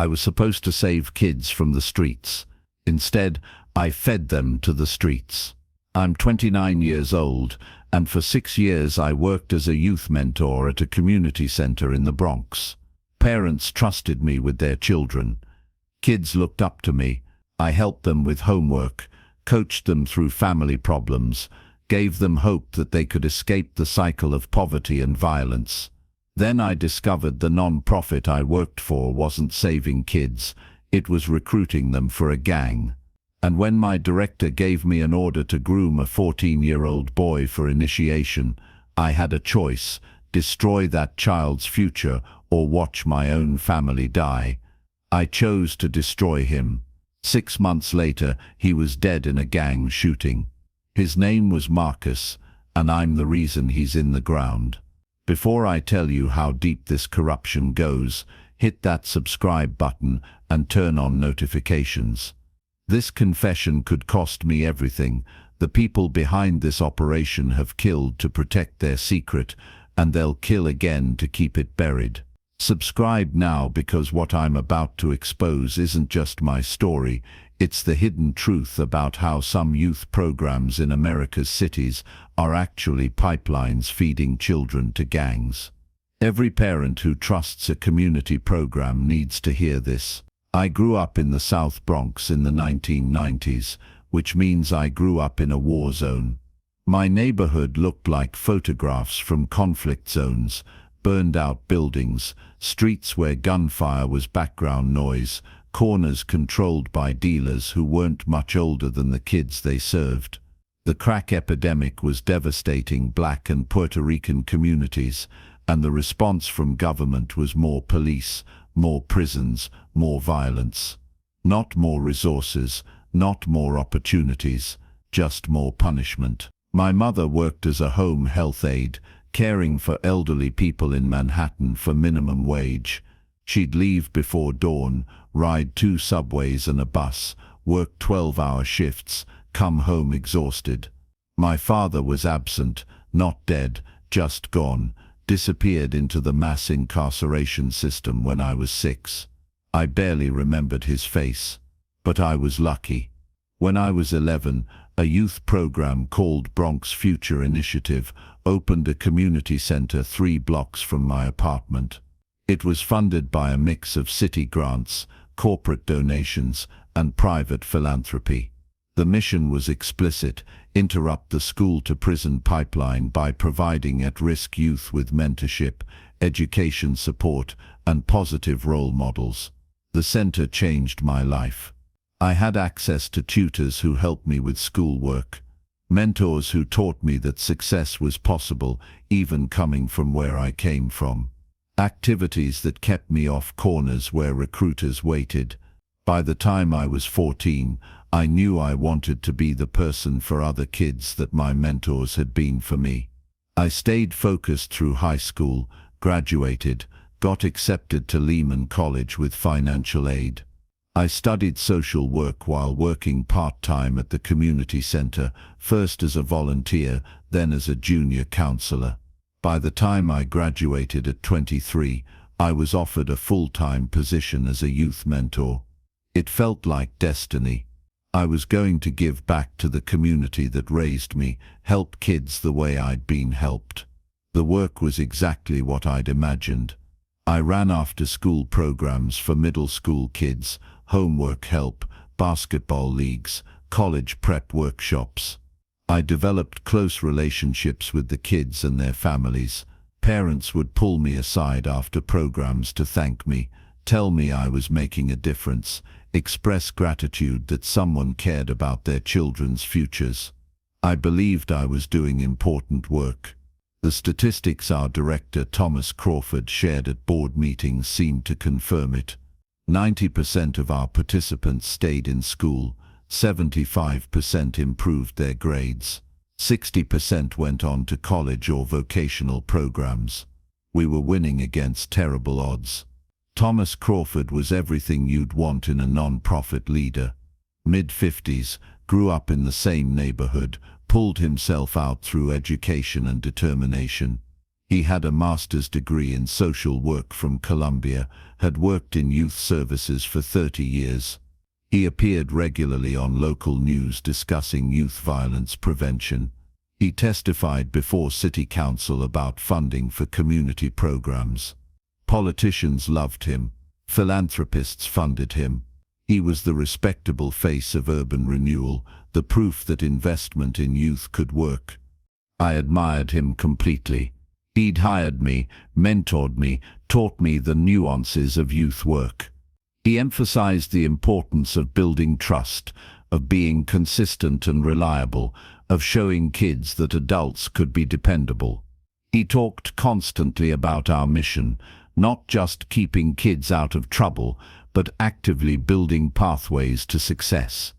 I was supposed to save kids from the streets. Instead, I fed them to the streets. I'm 29 years old, and for 6 years I worked as a youth mentor at a community center in the Bronx. Parents trusted me with their children. Kids looked up to me. I helped them with homework, coached them through family problems, gave them hope that they could escape the cycle of poverty and violence. Then I discovered the non-profit I worked for wasn't saving kids, it was recruiting them for a gang. And when my director gave me an order to groom a 14-year-old boy for initiation, I had a choice: destroy that child's future or watch my own family die. I chose to destroy him. 6 months later, he was dead in a gang shooting. His name was Marcus, and I'm the reason he's in the ground. Before I tell you how deep this corruption goes, hit that subscribe button and turn on notifications. This confession could cost me everything. The people behind this operation have killed to protect their secret, and they'll kill again to keep it buried. Subscribe now, because what I'm about to expose isn't just my story, it's the hidden truth about how some youth programs in America's cities are actually pipelines feeding children to gangs. Every parent who trusts a community program needs to hear this. I grew up in the South Bronx in the 1990s, which means I grew up in a war zone. My neighborhood looked like photographs from conflict zones: burned out buildings, streets where gunfire was background noise, corners controlled by dealers who weren't much older than the kids they served. The crack epidemic was devastating Black and Puerto Rican communities, and the response from government was more police, more prisons, more violence. Not more resources, not more opportunities, just more punishment. My mother worked as a home health aide, caring for elderly people in Manhattan for minimum wage. She'd leave before dawn, ride 2 subways and a bus, work 12-hour shifts, come home exhausted. My father was absent, not dead, just gone, disappeared into the mass incarceration system when I was 6. I barely remembered his face, but I was lucky. When I was 11, a youth program called Bronx Future Initiative opened a community center 3 blocks from my apartment. It was funded by a mix of city grants, corporate donations, and private philanthropy. The mission was explicit: interrupt the school-to-prison pipeline by providing at-risk youth with mentorship, education support, and positive role models. The center changed my life. I had access to tutors who helped me with schoolwork, mentors who taught me that success was possible even coming from where I came from, activities that kept me off corners where recruiters waited. By the time I was 14, I knew I wanted to be the person for other kids that my mentors had been for me. I stayed focused through high school, graduated, got accepted to Lehman College with financial aid. I studied social work while working part-time at the community center, first as a volunteer, then as a junior counselor. By the time I graduated at 23, I was offered a full-time position as a youth mentor. It felt like destiny. I was going to give back to the community that raised me, help kids the way I'd been helped. The work was exactly what I'd imagined. I ran after-school programs for middle school kids, homework help, basketball leagues, college prep workshops. I developed close relationships with the kids and their families. Parents would pull me aside after programs to thank me, tell me I was making a difference, express gratitude that someone cared about their children's futures. I believed I was doing important work. The statistics our director Thomas Crawford shared at board meetings seemed to confirm it. 90% of our participants stayed in school, 75% improved their grades, 60% went on to college or vocational programs. We were winning against terrible odds. Thomas Crawford was everything you'd want in a non-profit leader. Mid-50s, grew up in the same neighborhood, pulled himself out through education and determination. He had a master's degree in social work from Columbia, had worked in youth services for 30 years. He appeared regularly on local news discussing youth violence prevention. He testified before City Council about funding for community programs. Politicians loved him. Philanthropists funded him. He was the respectable face of urban renewal, the proof that investment in youth could work. I admired him completely. He'd hired me, mentored me, taught me the nuances of youth work. He emphasized the importance of building trust, of being consistent and reliable, of showing kids that adults could be dependable. He talked constantly about our mission, not just keeping kids out of trouble, but actively building pathways to success.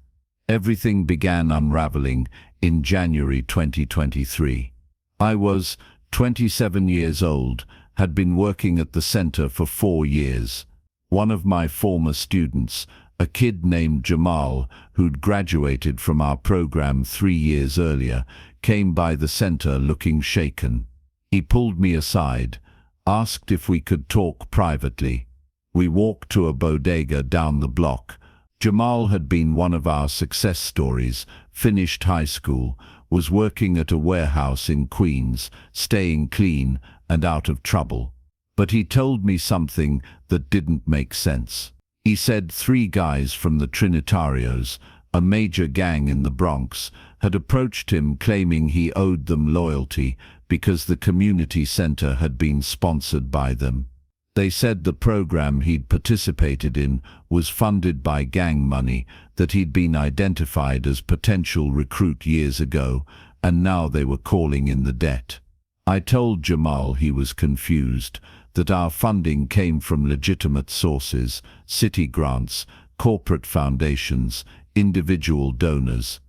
Everything began unraveling in January 2023. I was 27 years old, had been working at the center for 4 years. One of my former students, a kid named Jamal, who'd graduated from our program 3 years earlier, came by the center looking shaken. He pulled me aside, asked if we could talk privately. We walked to a bodega down the block. Jamal had been one of our success stories, finished high school, was working at a warehouse in Queens, staying clean and out of trouble. But he told me something that didn't make sense. He said 3 guys from the Trinitarios, a major gang in the Bronx, had approached him claiming he owed them loyalty because the community center had been sponsored by them. They said the program he'd participated in was funded by gang money, that he'd been identified as potential recruit years ago, and now they were calling in the debt. I told Jamal he was confused, that our funding came from legitimate sources, city grants, corporate foundations, individual donors.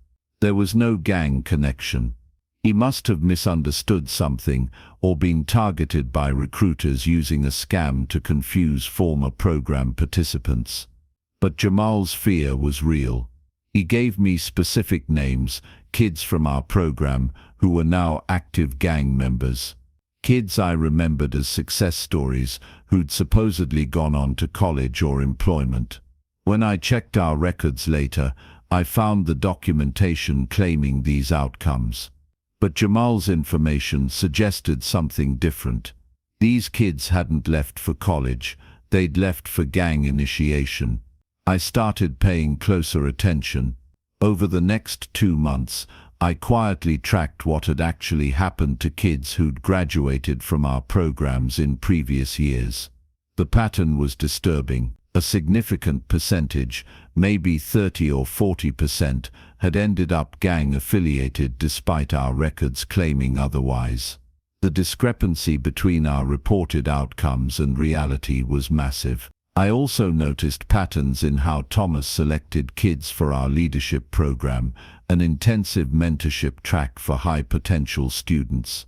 There was no gang connection. He must have misunderstood something or been targeted by recruiters using a scam to confuse former program participants. But Jamal's fear was real. He gave me specific names, kids from our program who were now active gang members. Kids I remembered as success stories who'd supposedly gone on to college or employment. When I checked our records later, I found the documentation claiming these outcomes. But Jamal's information suggested something different. These kids hadn't left for college, they'd left for gang initiation. I started paying closer attention. Over the next 2 months, I quietly tracked what had actually happened to kids who'd graduated from our programs in previous years. The pattern was disturbing. A significant percentage, maybe 30 or 40%, had ended up gang-affiliated despite our records claiming otherwise. The discrepancy between our reported outcomes and reality was massive. I also noticed patterns in how Thomas selected kids for our leadership program, an intensive mentorship track for high-potential students.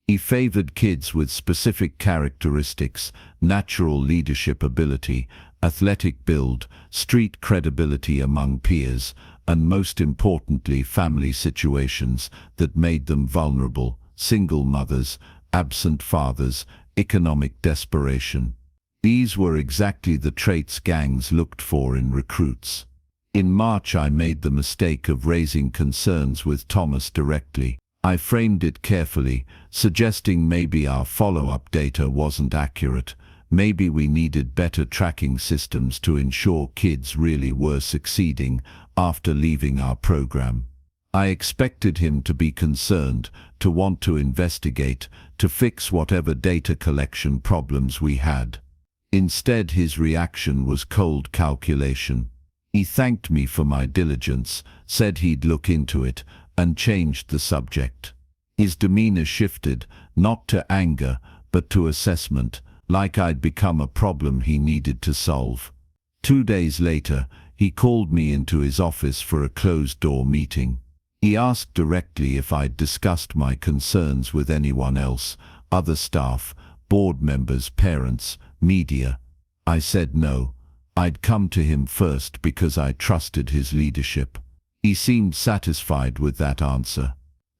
He favored kids with specific characteristics, natural leadership ability, athletic build, street credibility among peers, and most importantly family situations that made them vulnerable, single mothers, absent fathers, economic desperation. These were exactly the traits gangs looked for in recruits. In March I made the mistake of raising concerns with Thomas directly. I framed it carefully, suggesting maybe our follow-up data wasn't accurate. Maybe we needed better tracking systems to ensure kids really were succeeding after leaving our program. I expected him to be concerned, to want to investigate, to fix whatever data collection problems we had. Instead, his reaction was cold calculation. He thanked me for my diligence, said he'd look into it, and changed the subject. His demeanor shifted, not to anger, but to assessment, like I'd become a problem he needed to solve. 2 days later, he called me into his office for a closed-door meeting. He asked directly if I'd discussed my concerns with anyone else, other staff, board members, parents, media. I said no. I'd come to him first because I trusted his leadership. He seemed satisfied with that answer.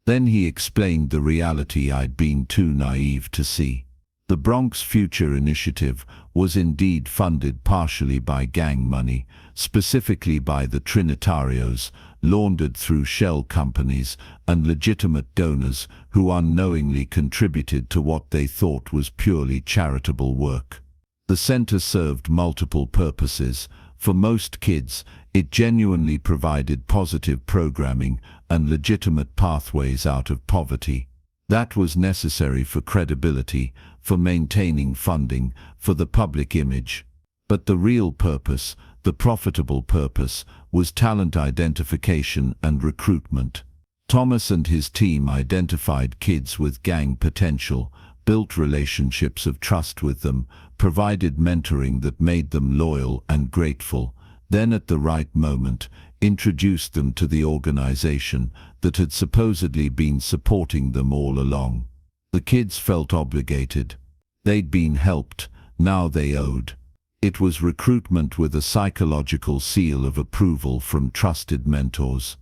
Then he explained the reality I'd been too naive to see. The Bronx Future Initiative was indeed funded partially by gang money, specifically by the Trinitarios, laundered through shell companies and legitimate donors who unknowingly contributed to what they thought was purely charitable work. The center served multiple purposes. For most kids, it genuinely provided positive programming and legitimate pathways out of poverty. That was necessary for credibility, for maintaining funding, for the public image. But the real purpose, the profitable purpose, was talent identification and recruitment. Thomas and his team identified kids with gang potential, built relationships of trust with them, provided mentoring that made them loyal and grateful, then at the right moment, introduced them to the organization that had supposedly been supporting them all along. The kids felt obligated. They'd been helped, now they owed. It was recruitment with a psychological seal of approval from trusted mentors.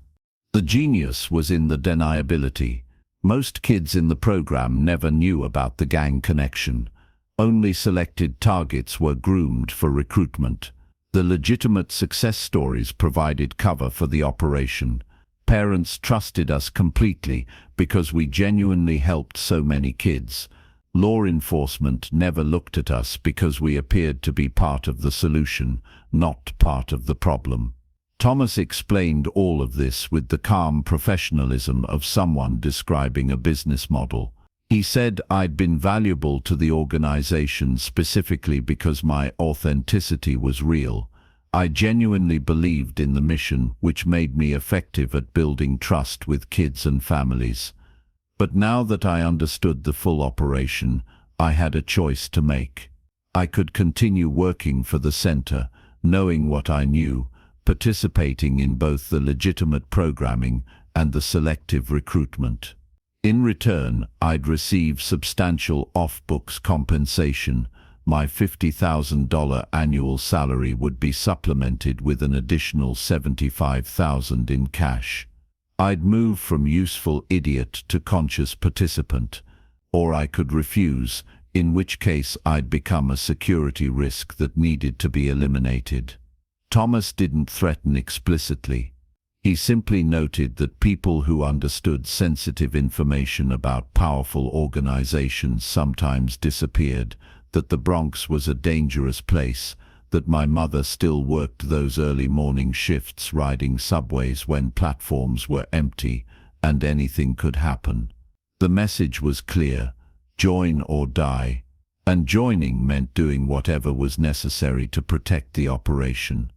The genius was in the deniability. Most kids in the program never knew about the gang connection. Only selected targets were groomed for recruitment. The legitimate success stories provided cover for the operation. Parents trusted us completely because we genuinely helped so many kids. Law enforcement never looked at us because we appeared to be part of the solution, not part of the problem. Thomas explained all of this with the calm professionalism of someone describing a business model. He said I'd been valuable to the organization specifically because my authenticity was real. I genuinely believed in the mission, which made me effective at building trust with kids and families. But now that I understood the full operation, I had a choice to make. I could continue working for the center, knowing what I knew, participating in both the legitimate programming and the selective recruitment. In return, I'd receive substantial off-books compensation. My $50,000 annual salary would be supplemented with an additional $75,000 in cash. I'd move from useful idiot to conscious participant, or I could refuse, in which case I'd become a security risk that needed to be eliminated. Thomas didn't threaten explicitly. He simply noted that people who understood sensitive information about powerful organizations sometimes disappeared, that the Bronx was a dangerous place, that my mother still worked those early morning shifts riding subways when platforms were empty, and anything could happen. The message was clear: join or die. And joining meant doing whatever was necessary to protect the operation.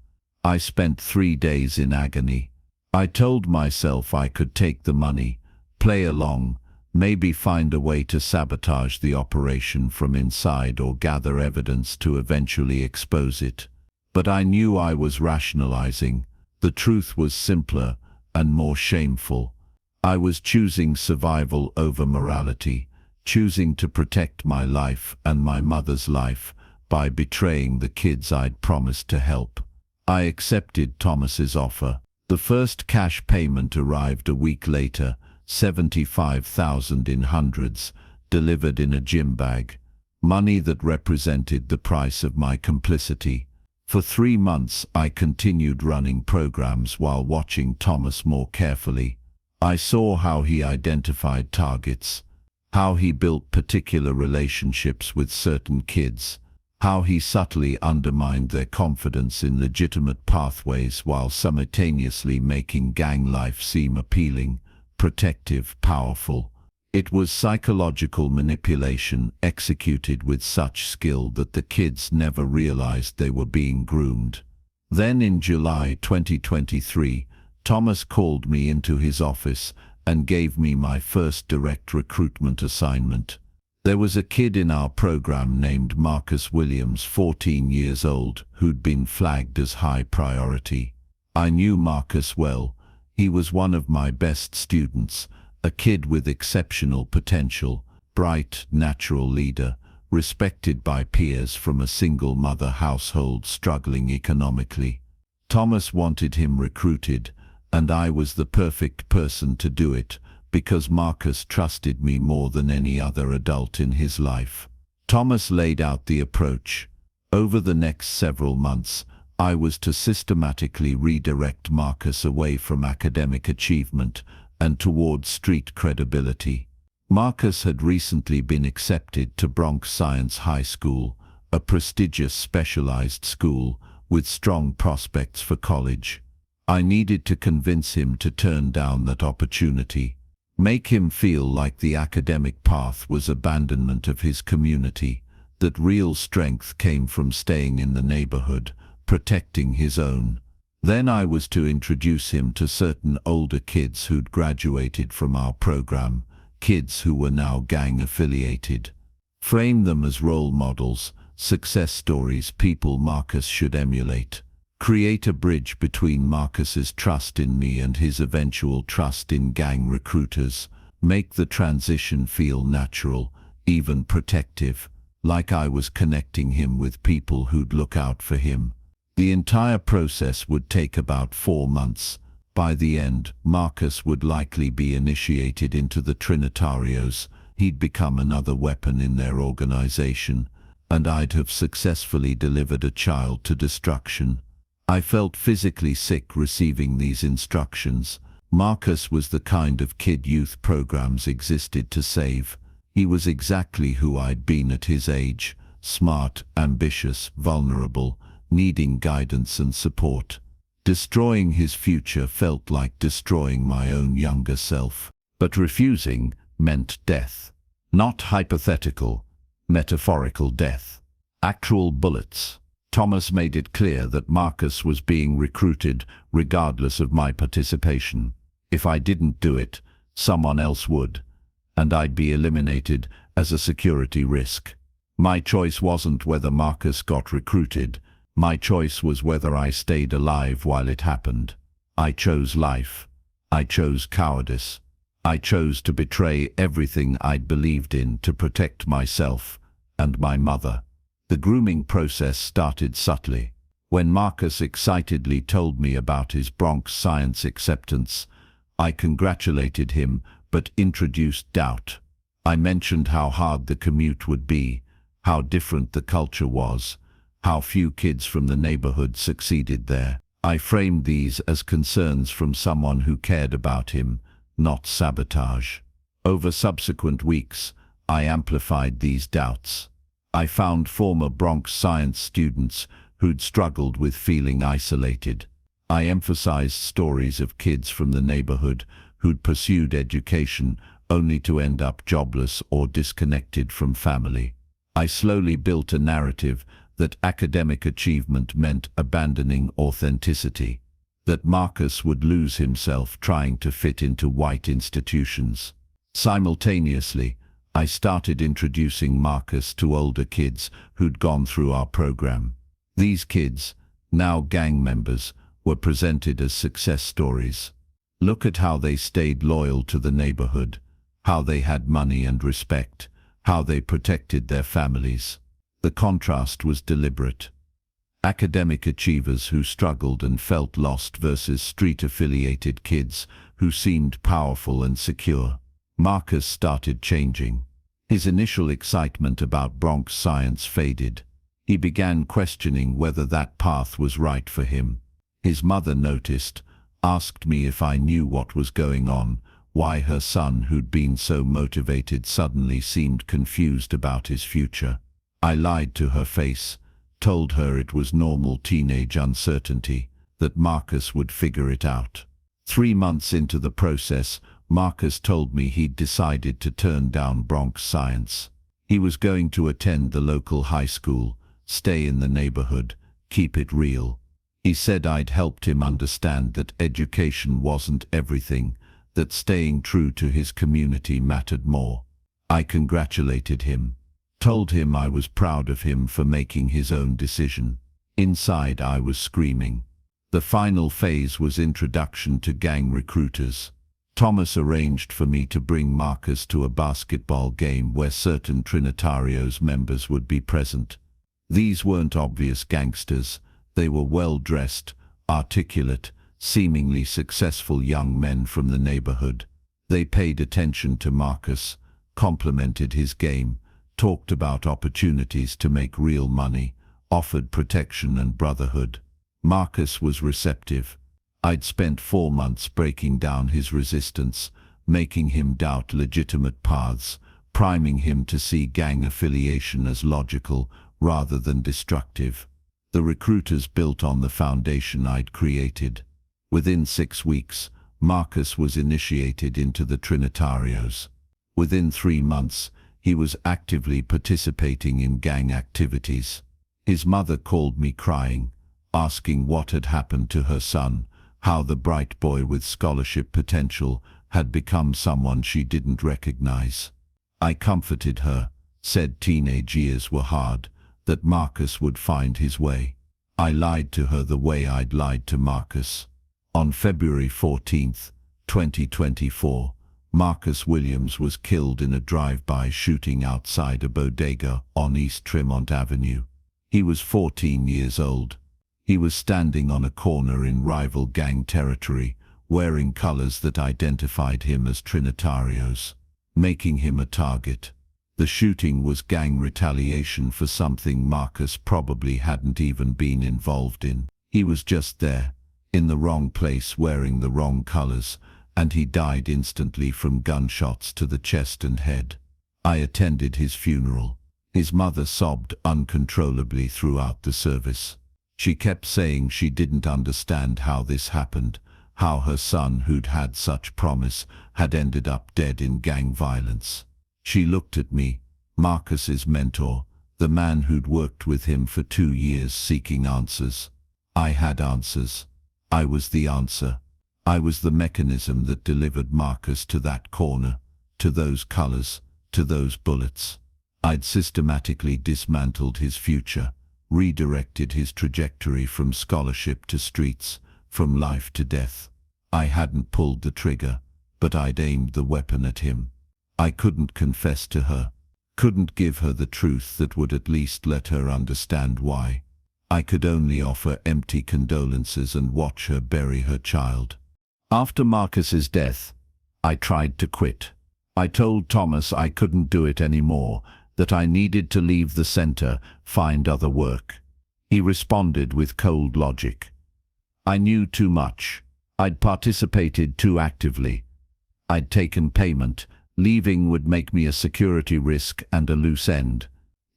I spent 3 days in agony. I told myself I could take the money, play along, maybe find a way to sabotage the operation from inside or gather evidence to eventually expose it. But I knew I was rationalizing. The truth was simpler and more shameful. I was choosing survival over morality, choosing to protect my life and my mother's life by betraying the kids I'd promised to help. I accepted Thomas's offer. The first cash payment arrived a week later, $75,000 in hundreds, delivered in a gym bag. Money that represented the price of my complicity. For 3 months I continued running programs while watching Thomas more carefully. I saw how he identified targets, how he built particular relationships with certain kids, how he subtly undermined their confidence in legitimate pathways while simultaneously making gang life seem appealing, protective, powerful. It was psychological manipulation executed with such skill that the kids never realized they were being groomed. Then in July 2023, Thomas called me into his office and gave me my first direct recruitment assignment. There was a kid in our program named Marcus Williams, 14 years old, who'd been flagged as high priority. I knew Marcus well. He was one of my best students, a kid with exceptional potential, bright, natural leader, respected by peers from a single-mother household struggling economically. Thomas wanted him recruited, and I was the perfect person to do it, because Marcus trusted me more than any other adult in his life. Thomas laid out the approach. Over the next several months, I was to systematically redirect Marcus away from academic achievement and towards street credibility. Marcus had recently been accepted to Bronx Science High School, a prestigious specialized school with strong prospects for college. I needed to convince him to turn down that opportunity, make him feel like the academic path was abandonment of his community, that real strength came from staying in the neighborhood, protecting his own. Then I was to introduce him to certain older kids who'd graduated from our program, kids who were now gang-affiliated. Frame them as role models, success stories, people Marcus should emulate. Create a bridge between Marcus's trust in me and his eventual trust in gang recruiters. Make the transition feel natural, even protective, like I was connecting him with people who'd look out for him. The entire process would take about 4 months. By the end, Marcus would likely be initiated into the Trinitarios. He'd become another weapon in their organization, and I'd have successfully delivered a child to destruction. I felt physically sick receiving these instructions. Marcus was the kind of kid youth programs existed to save. He was exactly who I'd been at his age, smart, ambitious, vulnerable, needing guidance and support. Destroying his future felt like destroying my own younger self. But refusing meant death. Not hypothetical, metaphorical death. Actual bullets. Thomas made it clear that Marcus was being recruited regardless of my participation. If I didn't do it, someone else would, and I'd be eliminated as a security risk. My choice wasn't whether Marcus got recruited. My choice was whether I stayed alive while it happened. I chose life. I chose cowardice. I chose to betray everything I'd believed in to protect myself and my mother. The grooming process started subtly. When Marcus excitedly told me about his Bronx Science acceptance, I congratulated him but introduced doubt. I mentioned how hard the commute would be, how different the culture was, how few kids from the neighborhood succeeded there. I framed these as concerns from someone who cared about him, not sabotage. Over subsequent weeks, I amplified these doubts. I found former Bronx Science students who'd struggled with feeling isolated. I emphasized stories of kids from the neighborhood who'd pursued education only to end up jobless or disconnected from family. I slowly built a narrative that academic achievement meant abandoning authenticity, that Marcus would lose himself trying to fit into white institutions. Simultaneously, I started introducing Marcus to older kids who'd gone through our program. These kids, now gang members, were presented as success stories. Look at how they stayed loyal to the neighborhood, how they had money and respect, how they protected their families. The contrast was deliberate. Academic achievers who struggled and felt lost versus street-affiliated kids who seemed powerful and secure. Marcus started changing. His initial excitement about Bronx Science faded. He began questioning whether that path was right for him. His mother noticed, asked me if I knew what was going on, why her son, who'd been so motivated, suddenly seemed confused about his future. I lied to her face, told her it was normal teenage uncertainty, that Marcus would figure it out. 3 months into the process, Marcus told me he'd decided to turn down Bronx Science. He was going to attend the local high school, stay in the neighborhood, keep it real. He said I'd helped him understand that education wasn't everything, that staying true to his community mattered more. I congratulated him, told him I was proud of him for making his own decision. Inside I was screaming. The final phase was introduction to gang recruiters. Thomas arranged for me to bring Marcus to a basketball game where certain Trinitarios members would be present. These weren't obvious gangsters. They were well-dressed, articulate, seemingly successful young men from the neighborhood. They paid attention to Marcus, complimented his game, talked about opportunities to make real money, offered protection and brotherhood. Marcus was receptive. I'd spent 4 months breaking down his resistance, making him doubt legitimate paths, priming him to see gang affiliation as logical rather than destructive. The recruiters built on the foundation I'd created. Within 6 weeks, Marcus was initiated into the Trinitarios. Within 3 months, he was actively participating in gang activities. His mother called me crying, asking what had happened to her son, how the bright boy with scholarship potential had become someone she didn't recognize. I comforted her, said teenage years were hard, that Marcus would find his way. I lied to her the way I'd lied to Marcus. On February 14, 2024, Marcus Williams was killed in a drive-by shooting outside a bodega on East Tremont Avenue. He was 14 years old. He was standing on a corner in rival gang territory, wearing colors that identified him as Trinitarios, making him a target. The shooting was gang retaliation for something Marcus probably hadn't even been involved in. He was just there, in the wrong place wearing the wrong colors, and he died instantly from gunshots to the chest and head. I attended his funeral. His mother sobbed uncontrollably throughout the service. She kept saying she didn't understand how this happened, how her son, who'd had such promise, had ended up dead in gang violence. She looked at me, Marcus's mentor, the man who'd worked with him for 2 years seeking answers. I had answers. I was the answer. I was the mechanism that delivered Marcus to that corner, to those colors, to those bullets. I'd systematically dismantled his future, redirected his trajectory from scholarship to streets, from life to death. I hadn't pulled the trigger, but I'd aimed the weapon at him. I couldn't confess to her, couldn't give her the truth that would at least let her understand why. I could only offer empty condolences and watch her bury her child. After Marcus's death, I tried to quit. I told Thomas I couldn't do it anymore, that I needed to leave the center, find other work. He responded with cold logic. I knew too much. I'd participated too actively. I'd taken payment. Leaving would make me a security risk and a loose end.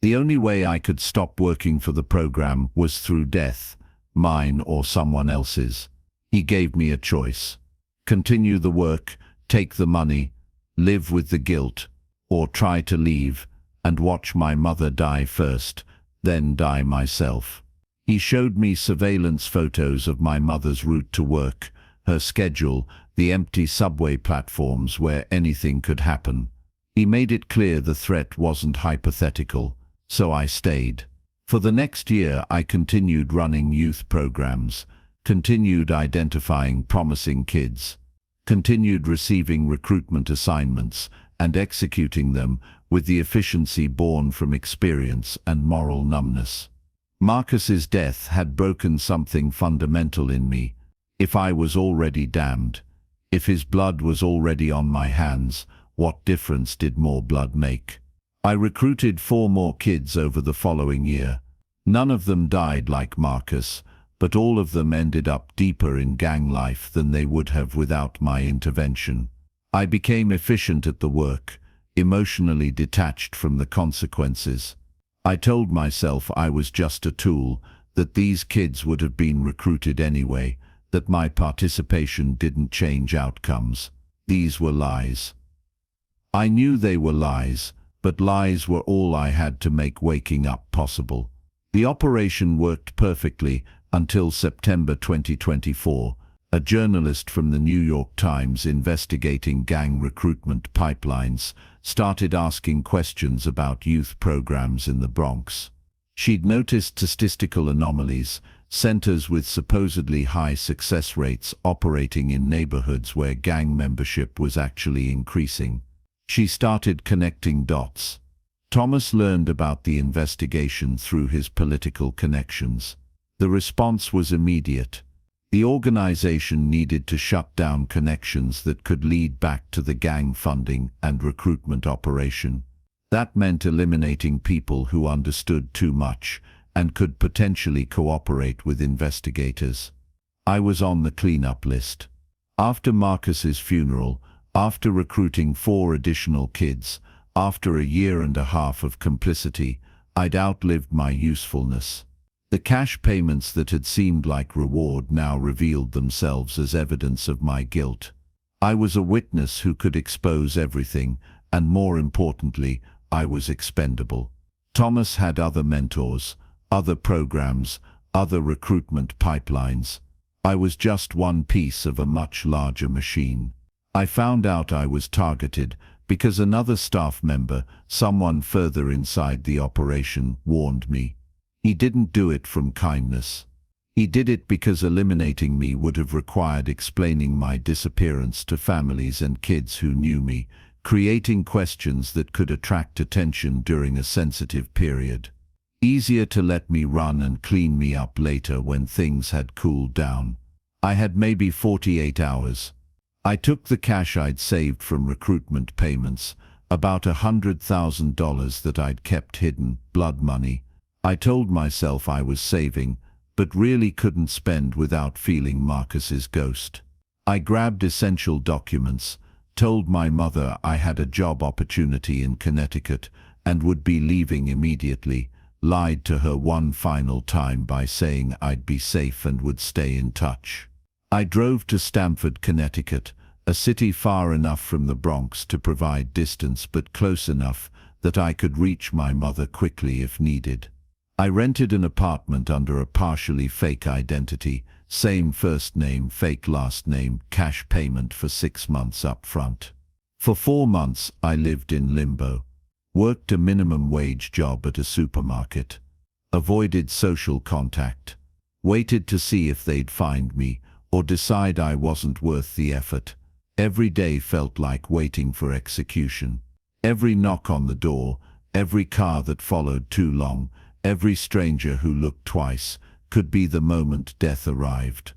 The only way I could stop working for the program was through death, mine or someone else's. He gave me a choice. Continue the work, take the money, live with the guilt, or try to leave and watch my mother die first, then die myself. He showed me surveillance photos of my mother's route to work, her schedule, the empty subway platforms where anything could happen. He made it clear the threat wasn't hypothetical, so I stayed. For the next year I continued running youth programs, continued identifying promising kids, continued receiving recruitment assignments and executing them with the efficiency born from experience and moral numbness. Marcus's death had broken something fundamental in me. If I was already damned, if his blood was already on my hands, what difference did more blood make? I recruited 4 more kids over the following year. None of them died like Marcus, but all of them ended up deeper in gang life than they would have without my intervention. I became efficient at the work, emotionally detached from the consequences. I told myself I was just a tool, that these kids would have been recruited anyway, that my participation didn't change outcomes. These were lies. I knew they were lies, but lies were all I had to make waking up possible. The operation worked perfectly until September 2024. A journalist from the New York Times investigating gang recruitment pipelines started asking questions about youth programs in the Bronx. She'd noticed statistical anomalies, centers with supposedly high success rates operating in neighborhoods where gang membership was actually increasing. She started connecting dots. Thomas learned about the investigation through his political connections. The response was immediate. The organization needed to shut down connections that could lead back to the gang funding and recruitment operation. That meant eliminating people who understood too much and could potentially cooperate with investigators. I was on the cleanup list. After Marcus's funeral, after recruiting 4 additional kids, after a year and a half of complicity, I'd outlived my usefulness. The cash payments that had seemed like reward now revealed themselves as evidence of my guilt. I was a witness who could expose everything, and more importantly, I was expendable. Thomas had other mentors, other programs, other recruitment pipelines. I was just one piece of a much larger machine. I found out I was targeted because another staff member, someone further inside the operation, warned me. He didn't do it from kindness. He did it because eliminating me would have required explaining my disappearance to families and kids who knew me, creating questions that could attract attention during a sensitive period. Easier to let me run and clean me up later when things had cooled down. I had maybe 48 hours. I took the cash I'd saved from recruitment payments, about $100,000 that I'd kept hidden, blood money. I told myself I was saving, but really couldn't spend without feeling Marcus's ghost. I grabbed essential documents, told my mother I had a job opportunity in Connecticut and would be leaving immediately, lied to her one final time by saying I'd be safe and would stay in touch. I drove to Stamford, Connecticut, a city far enough from the Bronx to provide distance but close enough that I could reach my mother quickly if needed. I rented an apartment under a partially fake identity, same first name, fake last name, cash payment for 6 months up front. For 4 months I lived in limbo, worked a minimum wage job at a supermarket, avoided social contact, waited to see if they'd find me or decide I wasn't worth the effort. Every day felt like waiting for execution. Every knock on the door, every car that followed too long, every stranger who looked twice, could be the moment death arrived.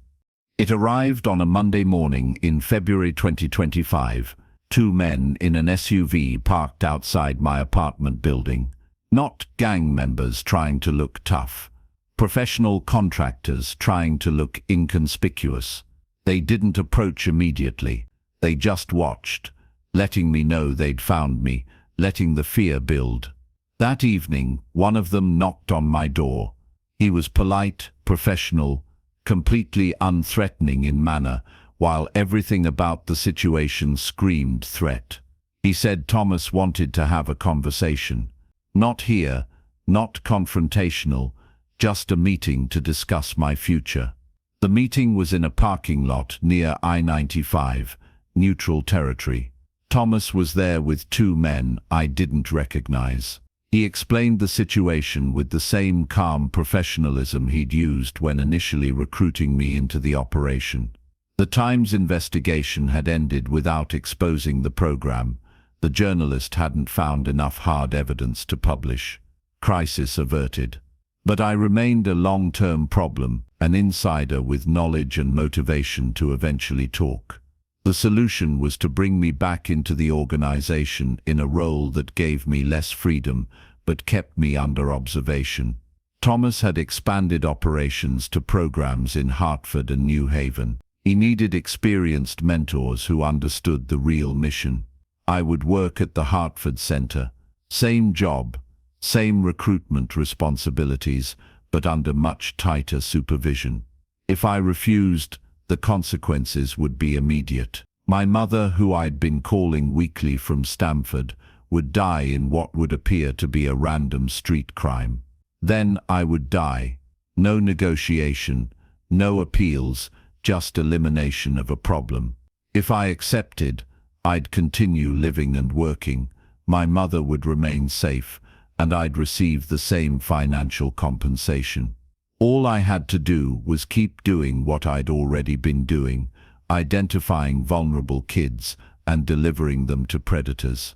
It arrived on a Monday morning in February 2025. 2 men in an SUV parked outside my apartment building. Not gang members trying to look tough. Professional contractors trying to look inconspicuous. They didn't approach immediately. They just watched, letting me know they'd found me, letting the fear build. That evening, one of them knocked on my door. He was polite, professional, completely unthreatening in manner, while everything about the situation screamed threat. He said Thomas wanted to have a conversation. Not here, not confrontational, just a meeting to discuss my future. The meeting was in a parking lot near I-95, neutral territory. Thomas was there with 2 men I didn't recognize. He explained the situation with the same calm professionalism he'd used when initially recruiting me into the operation. The Times investigation had ended without exposing the program. The journalist hadn't found enough hard evidence to publish. Crisis averted. But I remained a long-term problem, an insider with knowledge and motivation to eventually talk. The solution was to bring me back into the organization in a role that gave me less freedom, but kept me under observation. Thomas had expanded operations to programs in Hartford and New Haven. He needed experienced mentors who understood the real mission. I would work at the Hartford Center. Same job, same recruitment responsibilities, but under much tighter supervision. If I refused, the consequences would be immediate. My mother, who I'd been calling weekly from Stamford, would die in what would appear to be a random street crime. Then I would die. No negotiation, no appeals, just elimination of a problem. If I accepted, I'd continue living and working. My mother would remain safe, and I'd receive the same financial compensation. All I had to do was keep doing what I'd already been doing, identifying vulnerable kids and delivering them to predators.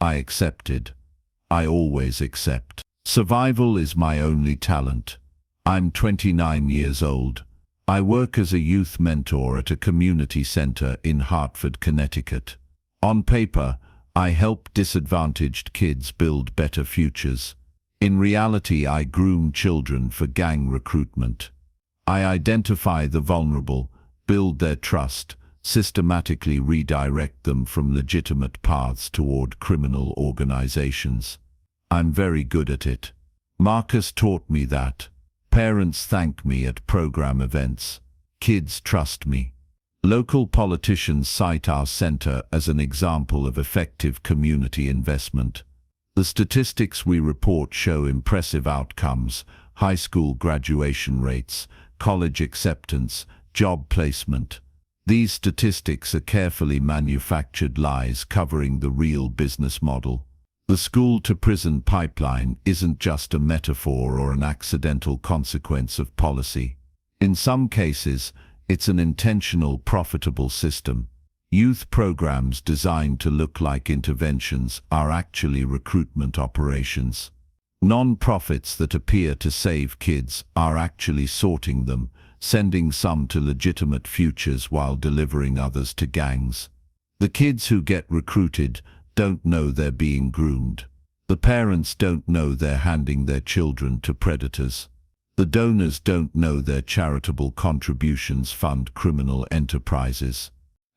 I accepted. I always accept. Survival is my only talent. I'm 29 years old. I work as a youth mentor at a community center in Hartford, Connecticut. On paper, I help disadvantaged kids build better futures. In reality, I groom children for gang recruitment. I identify the vulnerable, build their trust, systematically redirect them from legitimate paths toward criminal organizations. I'm very good at it. Marcus taught me that. Parents thank me at program events. Kids trust me. Local politicians cite our center as an example of effective community investment. The statistics we report show impressive outcomes: high school graduation rates, college acceptance, job placement. These statistics are carefully manufactured lies covering the real business model. The school-to-prison pipeline isn't just a metaphor or an accidental consequence of policy. In some cases, it's an intentional, profitable system. Youth programs designed to look like interventions are actually recruitment operations. Non-profits that appear to save kids are actually sorting them, sending some to legitimate futures while delivering others to gangs. The kids who get recruited don't know they're being groomed. The parents don't know they're handing their children to predators. The donors don't know their charitable contributions fund criminal enterprises.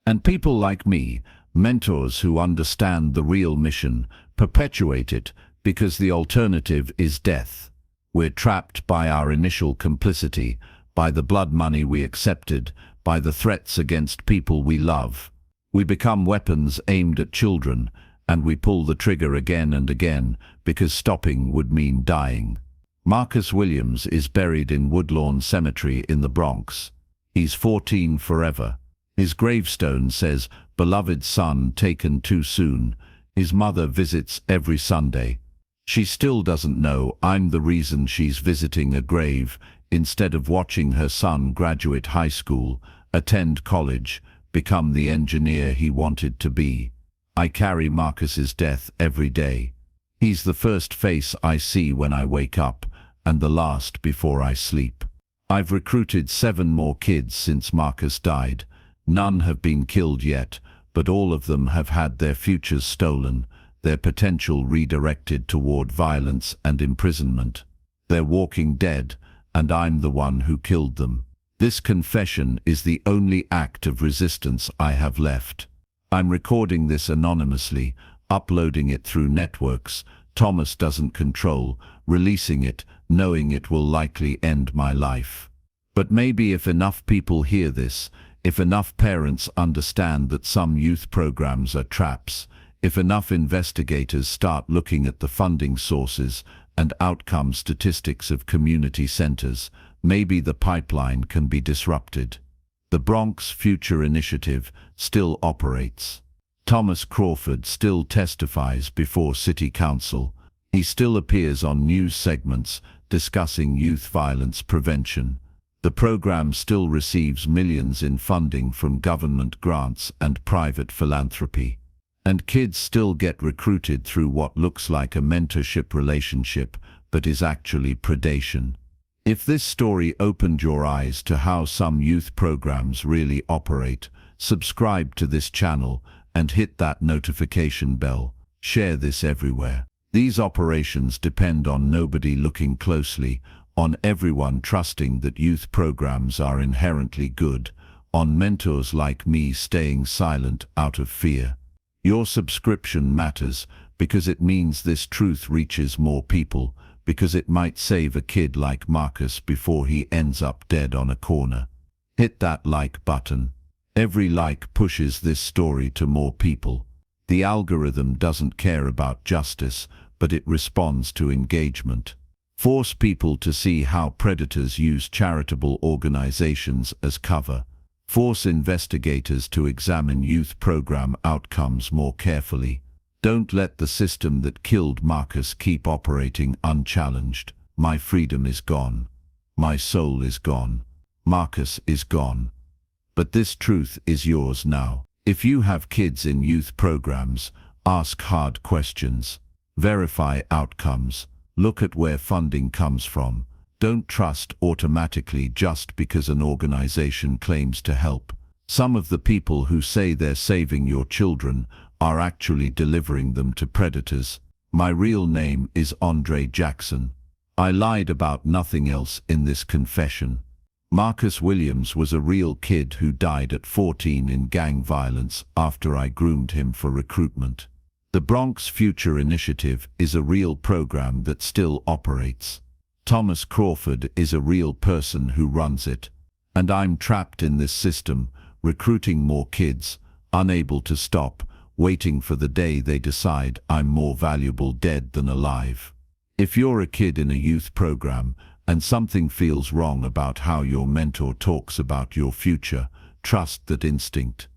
And people like me, mentors who understand the real mission, perpetuate it because the alternative is death. We're trapped by our initial complicity, by the blood money we accepted, by the threats against people we love. We become weapons aimed at children, and we pull the trigger again and again because stopping would mean dying. Marcus Williams is buried in Woodlawn Cemetery in the Bronx. He's 14 forever. His gravestone says, "Beloved son taken too soon." His mother visits every Sunday. She still doesn't know I'm the reason she's visiting a grave instead of watching her son graduate high school, attend college, become the engineer he wanted to be. I carry Marcus's death every day. He's the first face I see when I wake up, and the last before I sleep. I've recruited 7 more kids since Marcus died. None have been killed yet, but all of them have had their futures stolen, their potential redirected toward violence and imprisonment. They're walking dead, and I'm the one who killed them. This confession is the only act of resistance I have left. I'm recording this anonymously, uploading it through networks Thomas doesn't control, releasing it, knowing it will likely end my life. But maybe if enough people hear this, if enough parents understand that some youth programs are traps, if enough investigators start looking at the funding sources and outcome statistics of community centers, maybe the pipeline can be disrupted. The Bronx Future Initiative still operates. Thomas Crawford still testifies before City Council. He still appears on news segments discussing youth violence prevention. The program still receives millions in funding from government grants and private philanthropy. And kids still get recruited through what looks like a mentorship relationship, but is actually predation. If this story opened your eyes to how some youth programs really operate, subscribe to this channel and hit that notification bell. Share this everywhere. These operations depend on nobody looking closely, on everyone trusting that youth programs are inherently good, on mentors like me staying silent out of fear. Your subscription matters because it means this truth reaches more people, because it might save a kid like Marcus before he ends up dead on a corner. Hit that like button. Every like pushes this story to more people. The algorithm doesn't care about justice, but it responds to engagement. Force people to see how predators use charitable organizations as cover. Force investigators to examine youth program outcomes more carefully. Don't let the system that killed Marcus keep operating unchallenged. My freedom is gone. My soul is gone. Marcus is gone. But this truth is yours now. If you have kids in youth programs, ask hard questions. Verify outcomes. Look at where funding comes from. Don't trust automatically just because an organization claims to help. Some of the people who say they're saving your children are actually delivering them to predators. My real name is Andre Jackson. I lied about nothing else in this confession. Marcus Williams was a real kid who died at 14 in gang violence after I groomed him for recruitment. The Bronx Future Initiative is a real program that still operates. Thomas Crawford is a real person who runs it. And I'm trapped in this system, recruiting more kids, unable to stop, waiting for the day they decide I'm more valuable dead than alive. If you're a kid in a youth program and something feels wrong about how your mentor talks about your future, trust that instinct.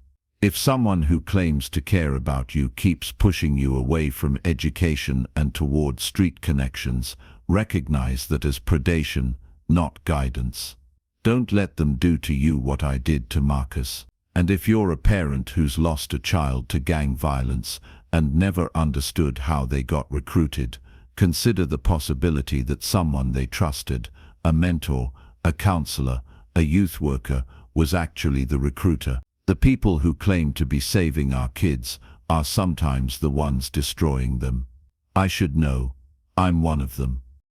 If someone who claims to care about you keeps pushing you away from education and toward street connections, recognize that as predation, not guidance. Don't let them do to you what I did to Marcus. And if you're a parent who's lost a child to gang violence and never understood how they got recruited, consider the possibility that someone they trusted, a mentor, a counselor, a youth worker, was actually the recruiter. The people who claim to be saving our kids are sometimes the ones destroying them. I should know. I'm one of them.